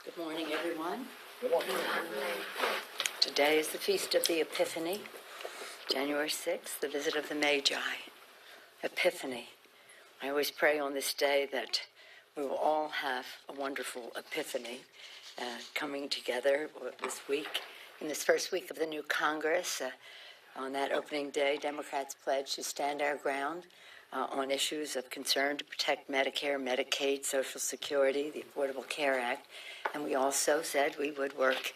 Good morning, everyone. Good morning. Today is the Feast of the Epiphany, January 6th, the visit of the Magi. Epiphany. I always pray on this day that we will all have a wonderful epiphany coming together this week. In this first week of the new Congress, on that opening day, Democrats pledged to stand our ground on issues of concern to protect Medicare, Medicaid, Social Security, the Affordable Care Act, and we also said we would work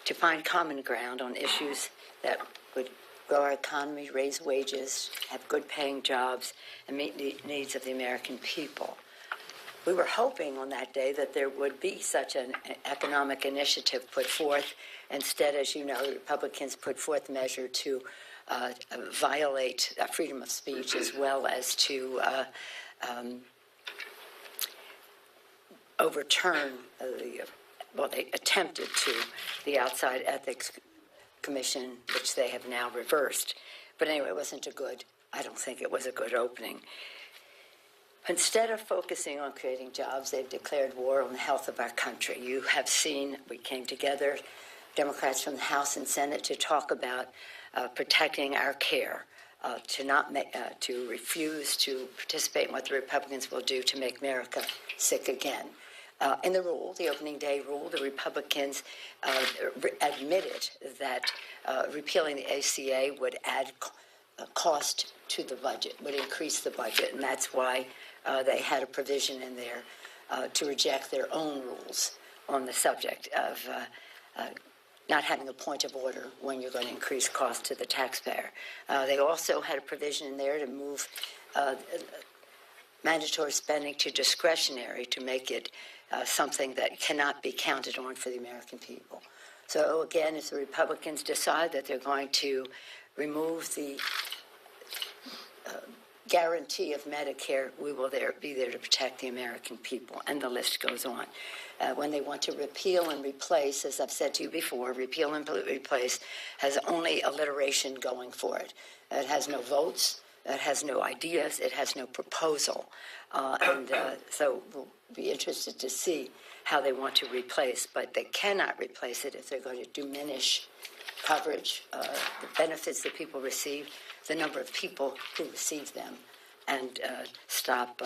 to find common ground on issues that would grow our economy, raise wages, have good-paying jobs, and meet the needs of the American people. We were hoping on that day that there would be such an economic initiative put forth. Instead, as you know, the Republicans put forth a measure to violate freedom of speech as well as to overturn they attempted to, the outside ethics commission, which they have now reversed. But anyway, I don't think it was a good opening. Instead of focusing on creating jobs, they've declared war on the health of our country. You have seen, we came together, Democrats from the House and Senate, to talk about protecting our care, to refuse to participate in what the Republicans will do to make America sick again. In the rule, the opening day rule, the Republicans admitted that repealing the ACA would add cost to the budget, would increase the budget, and that's why they had a provision in there to reject their own rules on the subject of not having a point of order when you're going to increase cost to the taxpayer. They also had a provision in there to move mandatory spending to discretionary to make it something that cannot be counted on for the American people. So again, if the Republicans decide that they're going to remove the guarantee of Medicare, we will be there to protect the American people, and the list goes on. When they want to repeal and replace, as I've said to you before, repeal and replace has only alliteration going for it. It has no votes, it has no ideas, it has no proposal. So we'll be interested to see how they want to replace, but they cannot replace it if they're going to diminish coverage, the benefits that people receive, the number of people who receive them, and stop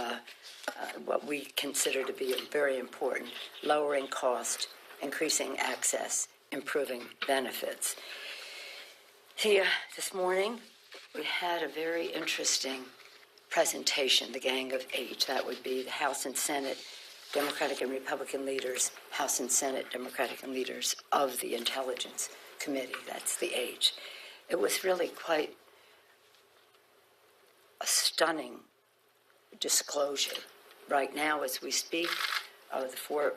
what we consider to be very important, lowering cost, increasing access, improving benefits. Here, this morning, we had a very interesting presentation, the Gang of Eight. That would be the House and Senate Democratic and Republican leaders, House and Senate Democratic and leaders of the Intelligence Committee. That's the H. It was really quite a stunning disclosure. Right now, as we speak, the four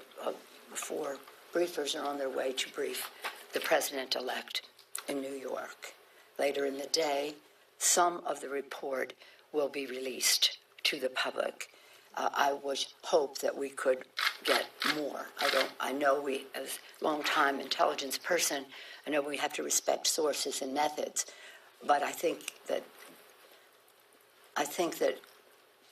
briefers are on their way to brief the president-elect in New York. Later in the day, some of the report will be released to the public. I would hope that we could get more. I know we, as a long-time intelligence person, I know we have to respect sources and methods, but I think that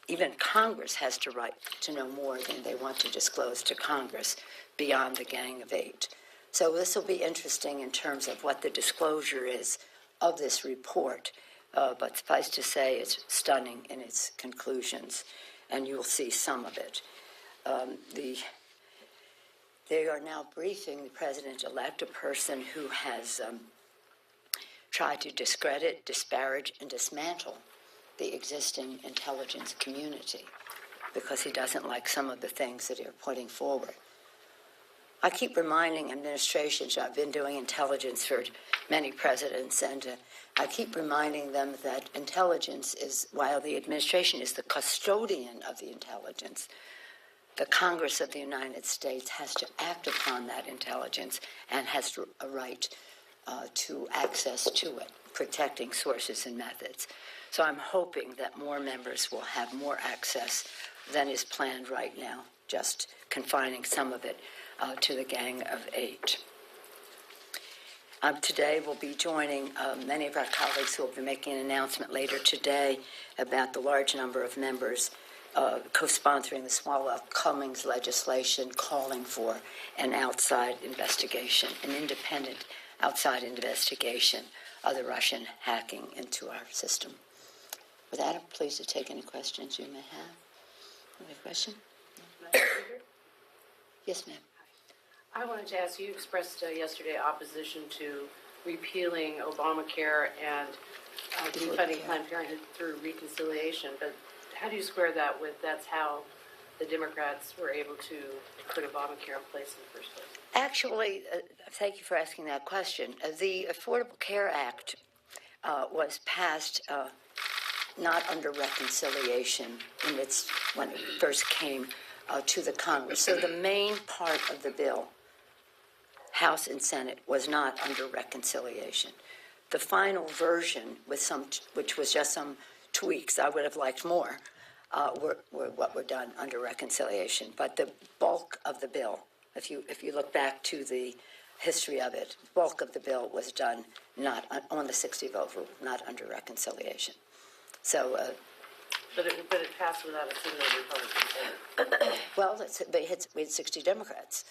even Congress has to right to know more than they want to disclose to Congress beyond the Gang of Eight. So this will be interesting in terms of what the disclosure is of this report, but suffice to say it's stunning in its conclusions, and you'll see some of it. They are now briefing the president-elect, a person who has tried to discredit, disparage, and dismantle the existing intelligence community because he doesn't like some of the things that they're putting forward. I keep reminding administrations, I've been doing intelligence for many presidents, and I keep reminding them that intelligence is, while the administration is the custodian of the intelligence, the Congress of the United States has to act upon that intelligence and has a right to access to it, protecting sources and methods. So I'm hoping that more members will have more access than is planned right now, just confining some of it to the Gang of Eight. Today we'll be joining many of our colleagues who will be making an announcement later today about the large number of members co-sponsoring the Swalwell-Cummings legislation calling for an outside investigation, an independent outside investigation of the Russian hacking into our system. With that, I'm pleased to take any questions you may have. Any question? Yes, ma'am. I wanted to ask, you expressed yesterday opposition to repealing Obamacare and defunding Planned Parenthood through reconciliation, but how do you square that with that's how the Democrats were able to put Obamacare in place in the first place? Actually, thank you for asking that question. The Affordable Care Act was passed not under reconciliation when it first came to the Congress. So the main part of the bill, House and Senate, was not under reconciliation. The final version, which was just some tweaks I would have liked more, were what were done under reconciliation. But the bulk of the bill, if you look back to the history of it, the bulk of the bill was done not on the 60 vote rule, not under reconciliation. So. But it passed without a single Republican vote. Well, we had 60 Democrats.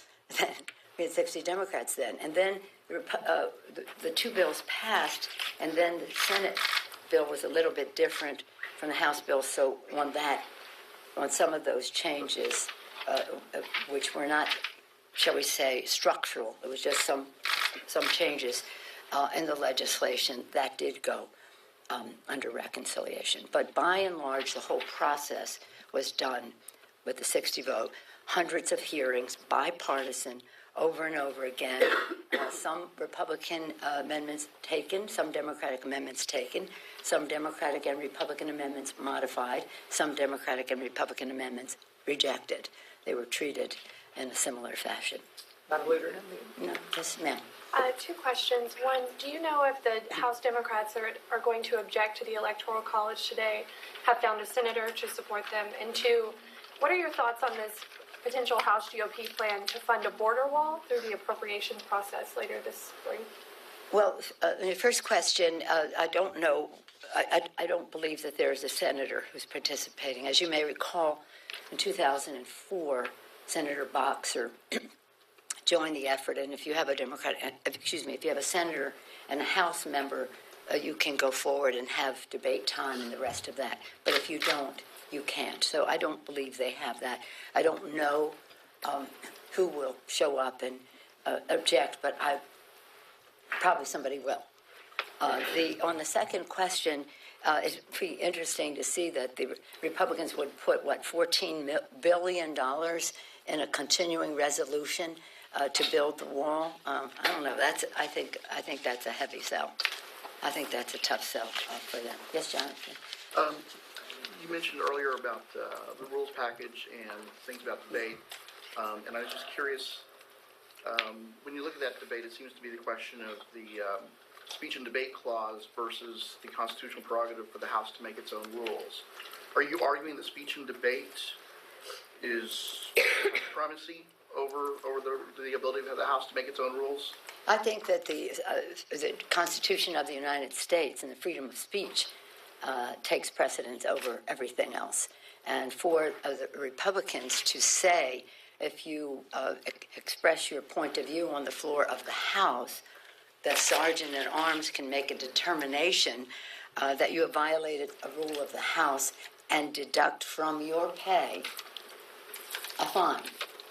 We had 60 Democrats then. And then the two bills passed, and then the Senate bill was a little bit different from the House bill. So on some of those changes, which were not, shall we say, structural, it was just some changes in the legislation that did go under reconciliation. But by and large, the whole process was done with the 60 vote, hundreds of hearings, bipartisan, over and over again. Some Republican amendments taken, some Democratic amendments taken, some Democratic and Republican amendments modified, some Democratic and Republican amendments rejected. They were treated in a similar fashion. Madam Leader? No, yes, ma'am. Two questions. One, do you know if the House Democrats are going to object to the Electoral College today, have found a senator to support them? And two, what are your thoughts on this potential House GOP plan to fund a border wall through the appropriations process later this spring? Well, the first question, I don't know. I don't believe that there is a senator who's participating. As you may recall, in 2004, Senator Boxer join the effort, and if you have if you have a senator and a House member, you can go forward and have debate time and the rest of that. But if you don't, you can't. So I don't believe they have that. I don't know who will show up and object, but probably somebody will. On the second question, it's pretty interesting to see that the Republicans would put, $14 billion in a continuing resolution to build the wall. I don't know. I think that's a heavy sell. I think that's a tough sell for them. Yes, Jonathan. You mentioned earlier about the rules package and things about debate, and I was just curious. When you look at that debate, it seems to be the question of the speech and debate clause versus the constitutional prerogative for the House to make its own rules. Are you arguing that speech and debate is primacy over the ability of the House to make its own rules? I think that the Constitution of the United States and the freedom of speech takes precedence over everything else. And for the Republicans to say, if you express your point of view on the floor of the House, the sergeant at arms can make a determination that you have violated a rule of the House and deduct from your pay a fine.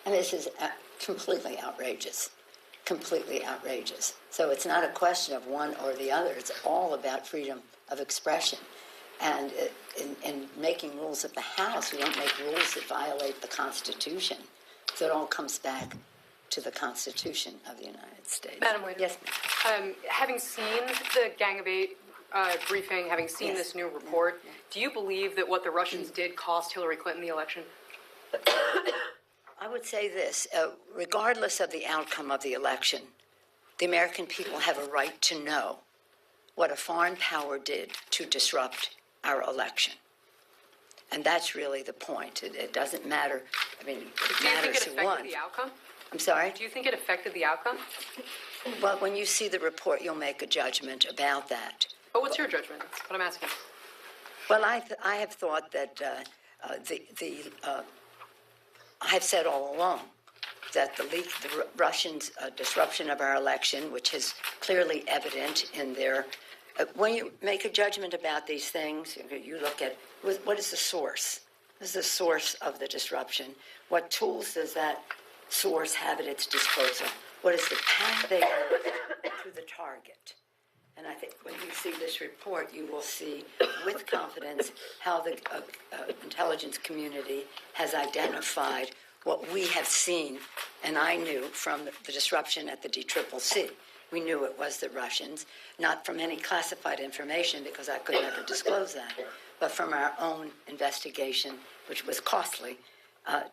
And this is completely outrageous. Completely outrageous. So it's not a question of one or the other. It's all about freedom of expression. And in making rules of the House, we don't make rules that violate the Constitution. So it all comes back to the Constitution of the United States. Madam Leader. Yes, ma'am. Having seen the Gang of Eight briefing, having seen Yes. this new report, do you believe that what the Russians did cost Hillary Clinton the election? I would say this, regardless of the outcome of the election, the American people have a right to know what a foreign power did to disrupt our election. And that's really the point. It doesn't matter. I mean, it matters who won. Do you think it affected the outcome? I'm sorry? Do you think it affected the outcome? Well, when you see the report, you'll make a judgment about that. But what's your judgment? That's what I'm asking. Well, I have thought that I have said all along that the Russians' disruption of our election, which is clearly evident in their. When you make a judgment about these things, you look at what is the source? What is the source of the disruption? What tools does that source have at its disposal? What is the path they use to the target? And I think when you see this report, you will see with confidence how the intelligence community has identified what we have seen, and I knew from the disruption at the DCCC. We knew it was the Russians, not from any classified information because I could never disclose that, but from our own investigation, which was costly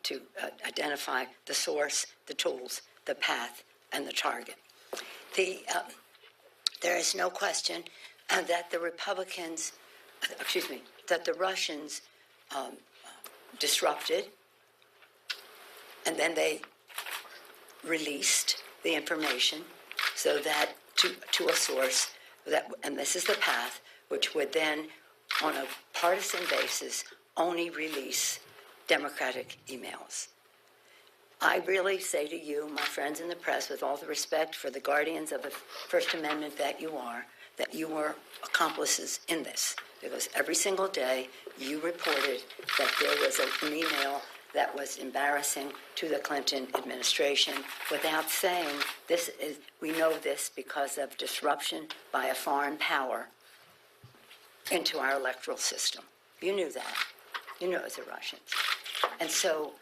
to identify the source, the tools, the path, and the target. There is no question that the Russians disrupted, and then they released the information so that to a source that, and this is the path, which would then, on a partisan basis, only release Democratic emails. I really say to you, my friends in the press, with all the respect for the guardians of the First Amendment that you are accomplices in this. Because every single day you reported that there was an email that was embarrassing to the Clinton administration without saying we know this because of disruption by a foreign power into our electoral system. You knew that. You knew it was the Russians. And so,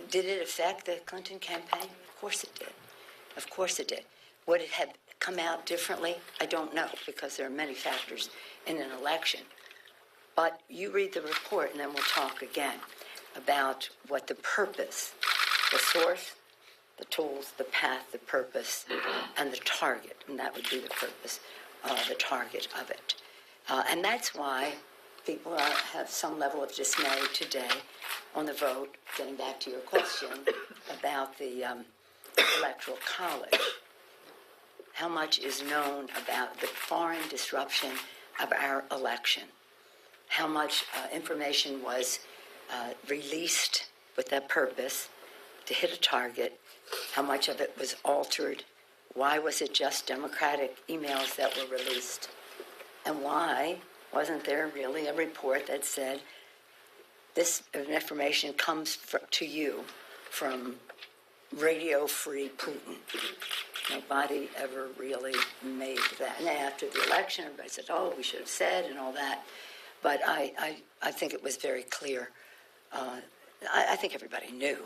did it affect the Clinton campaign? Of course it did. Of course it did. Would it have come out differently? I don't know, because there are many factors in an election. But you read the report, and then we'll talk again about what the purpose, the source, the tools, the path, the purpose, and the target. And that would be the purpose, the target of it. And that's why people have some level of dismay today on the vote, getting back to your question about the Electoral College. How much is known about the foreign disruption of our election? How much information was released with that purpose to hit a target? How much of it was altered? Why was it just Democratic emails that were released? And why wasn't there really a report that said this information comes to you from radio-free Putin? Nobody ever really made that. And after the election, everybody said, oh, we should have said and all that. But I think it was very clear. I think everybody knew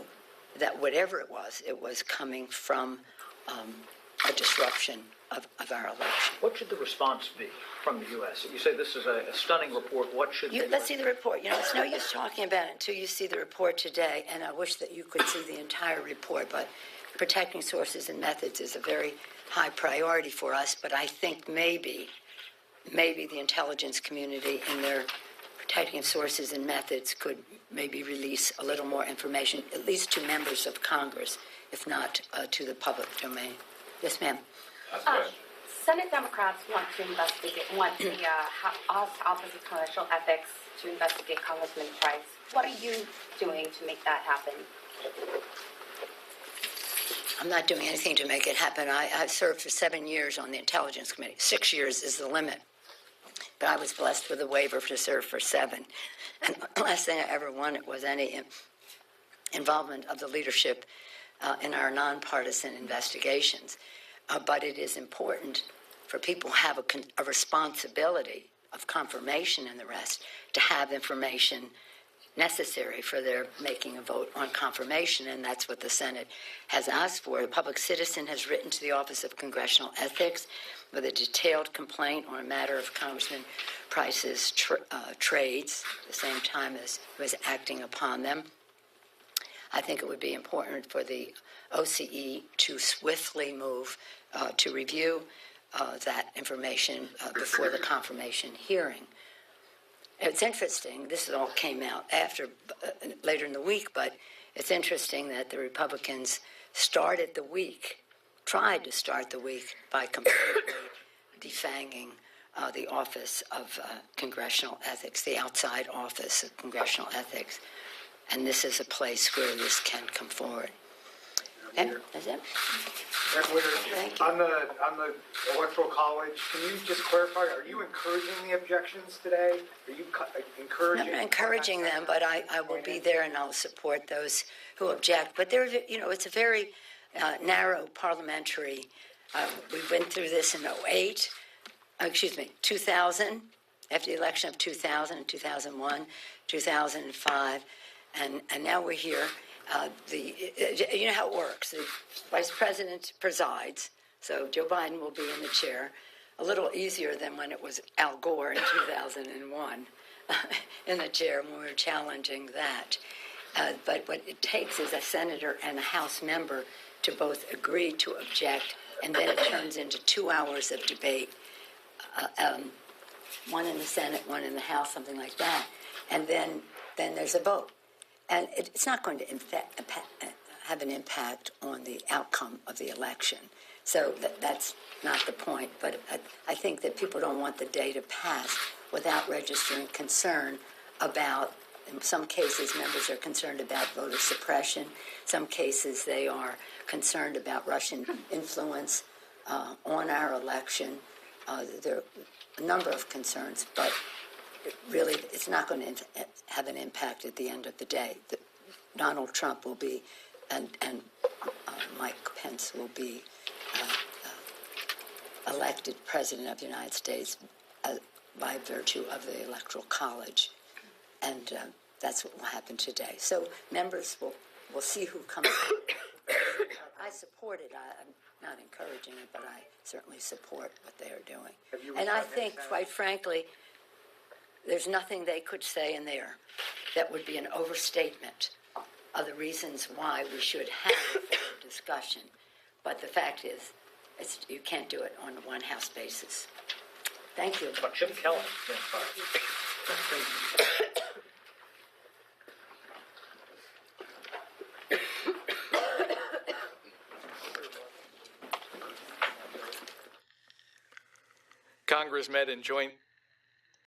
that whatever it was coming from a disruption of our election. What should the response be from the U.S.? You say this is a stunning report. What should let's see the report. It's no use talking about it until you see the report today, and I wish that you could see the entire report, but protecting sources and methods is a very high priority for us, but I think maybe the intelligence community in their protecting sources and methods could maybe release a little more information, at least to members of Congress, if not to the public domain. Yes, ma'am. Senate Democrats want the Office of Congressional Ethics to investigate Congressman Price. What are you doing to make that happen? I'm not doing anything to make it happen. I served for 7 years on the Intelligence Committee. 6 years is the limit. But I was blessed with a waiver to serve for 7. And the last thing I ever wanted was any involvement of the leadership in our nonpartisan investigations. But it is important for people who have a responsibility of confirmation and the rest to have information necessary for their making a vote on confirmation, and that's what the Senate has asked for. A public citizen has written to the Office of Congressional Ethics with a detailed complaint on a matter of Congressman Price's trades, at the same time as he was acting upon them. I think it would be important for the OCE to swiftly move to review that information before the confirmation hearing. It's interesting, this all came out later in the week, but it's interesting that the Republicans tried to start the week by completely defanging the Office of Congressional Ethics, the outside Office of Congressional Ethics. And this is a place where this can come forward. Okay, that's it. Thank you. On the Electoral College, can you just clarify, are you encouraging the objections today? Are you encouraging? I'm encouraging them, but I will be there and I'll support those who object. But there, it's a very narrow parliamentary. We went through this in 2000, after the election of 2000, 2001, 2005, and now we're here. You know how it works. The vice president presides, so Joe Biden will be in the chair. A little easier than when it was Al Gore in 2001 in the chair when we were challenging that. But what it takes is a senator and a House member to both agree to object, and then it turns into 2 hours of debate. One in the Senate, one in the House, something like that. And then there's a vote. And it's not going to have an impact on the outcome of the election. So that's not the point. But I think that people don't want the day to pass without registering concern about, in some cases, members are concerned about voter suppression. Some cases, they are concerned about Russian influence on our election. There are a number of concerns, but really, it's not going to have an impact at the end of the day. Donald Trump will be, and Mike Pence will be elected president of the United States by virtue of the Electoral College, and that's what will happen today. So members will see who comes. I support it. I'm not encouraging it, but I certainly support what they are doing. And I think, quite frankly, there's nothing they could say in there that would be an overstatement of the reasons why we should have a fair discussion. But the fact is, you can't do it on a one-house basis. Thank you. Jim Kelly. Congress met in joint